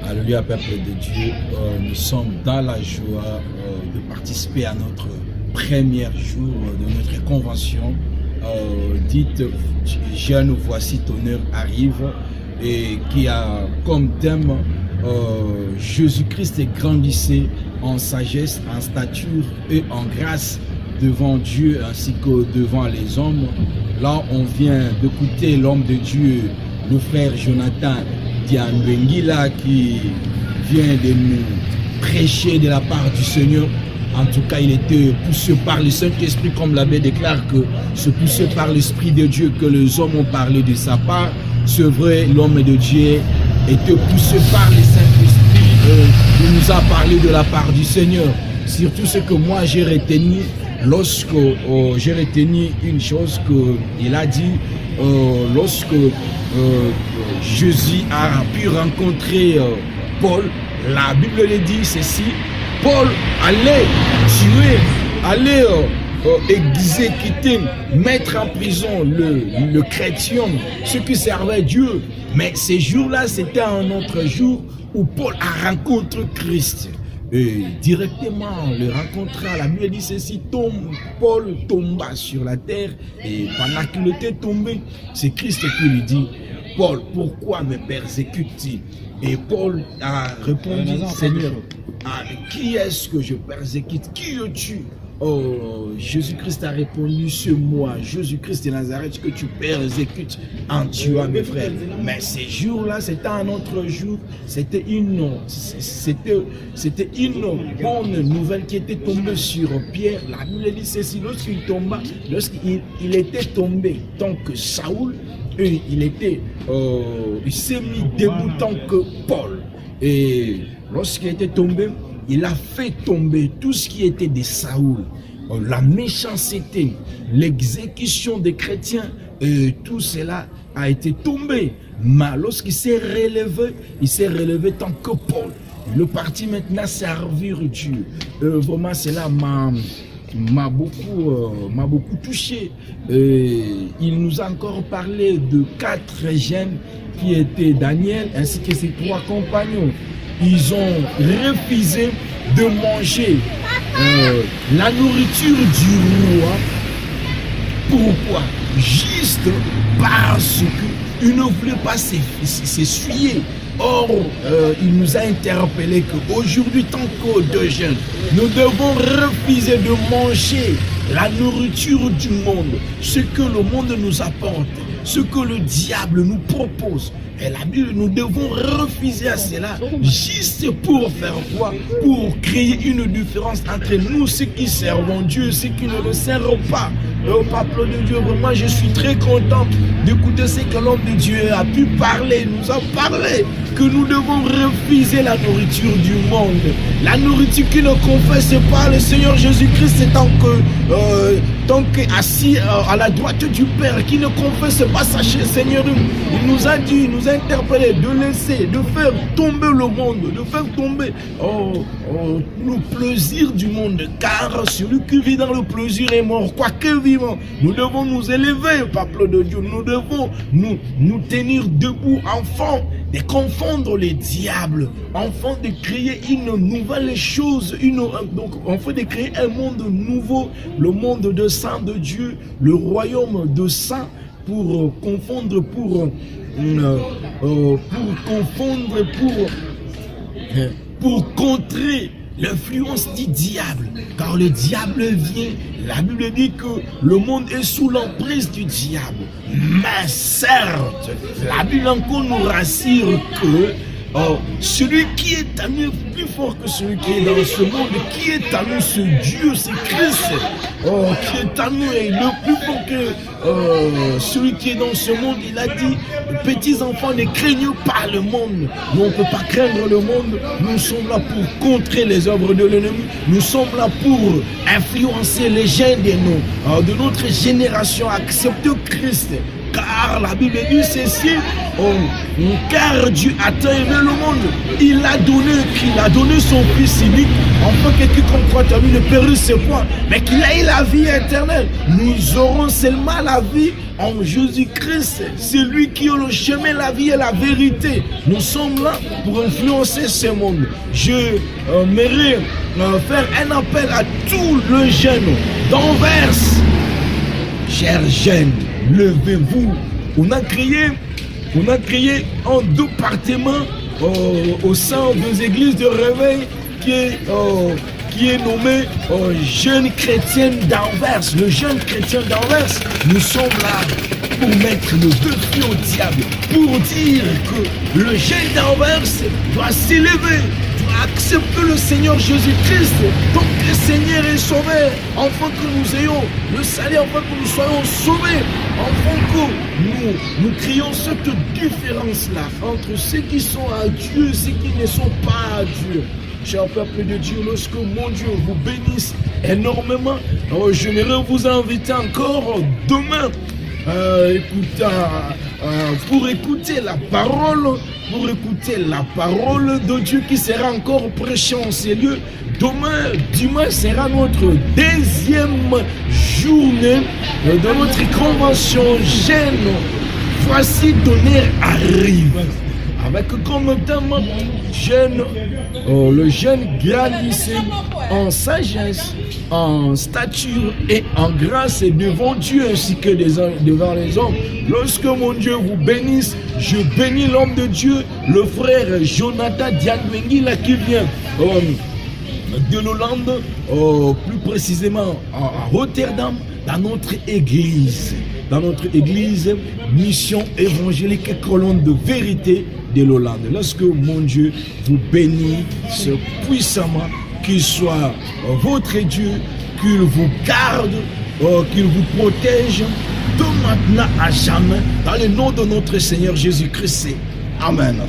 Alléluia, peuple de Dieu. Nous sommes dans la joie de participer à notre premier jour de notre convention. Dite Jeune, voici ton heure arrive, et qui a comme thème Jésus-Christ grandissait en sagesse, en stature et en grâce devant Dieu ainsi que devant les hommes. Là, on vient d'écouter l'homme de Dieu, le frère Jonathan Diambengila, qui vient de nous prêcher de la part du Seigneur. En tout cas, il était poussé par le Saint-Esprit, comme l'abbé déclare que c'est poussé par l'Esprit de Dieu que les hommes ont parlé de sa part. C'est vrai, l'homme de Dieu était poussé par le Saint-Esprit. Il nous a parlé de la part du Seigneur. Surtout ce que moi j'ai retenu, lorsque j'ai retenu une chose qu'il a dit, lorsque Jésus a pu rencontrer Paul, la Bible le dit ceci: Paul allait tuer, allait exécuter, mettre en prison le chrétien, ceux qui servaient Dieu. Mais ces jours-là, c'était un autre jour où Paul a rencontré Christ. Et directement le rencontra, la Bible dit ceci: Paul tomba sur la terre, et pendant qu'il était tombé, c'est Christ qui lui dit: Paul, pourquoi me persécutes-tu? Et Paul a répondu: Seigneur, qui est-ce que je persécute? Qui es-tu? Oh, Jésus-Christ a répondu: c'est moi, Jésus-Christ de Nazareth, que tu persécutes en tuant mes frères. Mais ces jours-là, c'était un autre jour, c'était une bonne nouvelle qui était tombée sur Pierre. La Bible dit ceci: lorsqu'il était tombé tant que Saoul, il s'est mis debout tant que Paul. Et lorsqu'il était tombé, il a fait tomber tout ce qui était de Saoul, la méchanceté, l'exécution des chrétiens, et tout cela a été tombé. Mais lorsqu'il s'est relevé tant que Paul. Il est parti maintenant servir Dieu. Vraiment, cela m'a beaucoup touché. Il nous a encore parlé de 4 jeunes qui étaient Daniel ainsi que ses 3 compagnons. Ils ont refusé de manger la nourriture du roi. Pourquoi? Juste parce qu'ils ne voulaient pas s'essuyer. Or, il nous a interpellé qu'aujourd'hui, tant que de jeunes, nous devons refuser de manger la nourriture du monde, ce que le monde nous apporte, ce que le diable nous propose. Et la Bible, nous devons refuser à cela, juste pour faire quoi? Pour créer une différence entre nous, ceux qui servent Dieu, et ceux qui ne le servent pas. Au peuple de Dieu, vraiment, je suis très content d'écouter ce que l'homme de Dieu a pu parler, nous a parlé, que nous devons refuser la nourriture du monde. La nourriture qui ne confesse pas le Seigneur Jésus-Christ tant qu'assis à la droite du Père, qui ne confesse pas sa Seigneur. Il nous a dit, il nous a interpellé de laisser, de faire tomber le monde, de faire tomber le plaisir du monde, car celui qui vit dans le plaisir est mort, quoique vivant. Nous devons nous élever, peuple de Dieu, nous devons nous tenir debout, enfants, de confondre les diables, enfants de créer une nouvelle chose, donc enfants de créer un monde nouveau, le monde de sang de Dieu, le royaume de sang, pour confondre, pour contrer l'influence du diable, car le diable vient. La Bible dit que le monde est sous l'emprise du diable. Mais certes, la Bible encore nous rassure que celui qui est à nous est plus fort que celui qui est dans ce monde. Qui est à nous? Ce Dieu, c'est Christ. Qui est à nous est le plus fort que celui qui est dans ce monde. Il a dit: petits enfants, ne craignez pas le monde. Nous, on ne peut pas craindre le monde. Nous sommes là pour contrer les œuvres de l'ennemi. Nous sommes là pour influencer les jeunes de notre génération à accepter Christ. Car la Bible dit ceci, car Dieu a tant aimé le monde, il a donné son Fils unique, afin que quiconque croit en lui ne périsse point, mais qu'il ait la vie éternelle. Nous aurons seulement la vie en Jésus-Christ. C'est lui qui est le chemin, la vie et la vérité. Nous sommes là pour influencer ce monde. Je mérite faire un appel à tous les jeunes d'Anvers. Chers jeunes, levez-vous. On a créé un département au sein des églises de réveil qui est nommé Jeunes Chrétiens d'Anvers. Le jeune chrétien d'Anvers, nous sommes là pour mettre le défi au diable, pour dire que le jeune d'Anvers doit s'élever, doit accepter le Seigneur Jésus-Christ, donc le Seigneur est sauvé, afin que nous ayons le salut, afin que nous soyons sauvés, afin que nous créons cette différence-là entre ceux qui sont à Dieu et ceux qui ne sont pas à Dieu. Cher peuple de Dieu, lorsque mon Dieu vous bénisse énormément, j'aimerais vous inviter encore demain pour écouter la parole de Dieu qui sera encore prêchée en ces lieux. Demain, dimanche sera notre deuxième journée de notre convention jeune. Voici Tonnerre arrive. Avec comme thème le jeune grandissait en sagesse, en stature et en grâce devant Dieu ainsi que devant les hommes. Lorsque mon Dieu vous bénisse, je bénis l'homme de Dieu, le frère Jonathan Dianwengila qui vient de l'Hollande, plus précisément à Rotterdam, dans notre église, mission évangélique colonne de vérité de l'Hollande. Lorsque mon Dieu vous bénisse puissamment, qu'il soit votre Dieu, qu'il vous garde, qu'il vous protège de maintenant à jamais, dans le nom de notre Seigneur Jésus-Christ. Amen.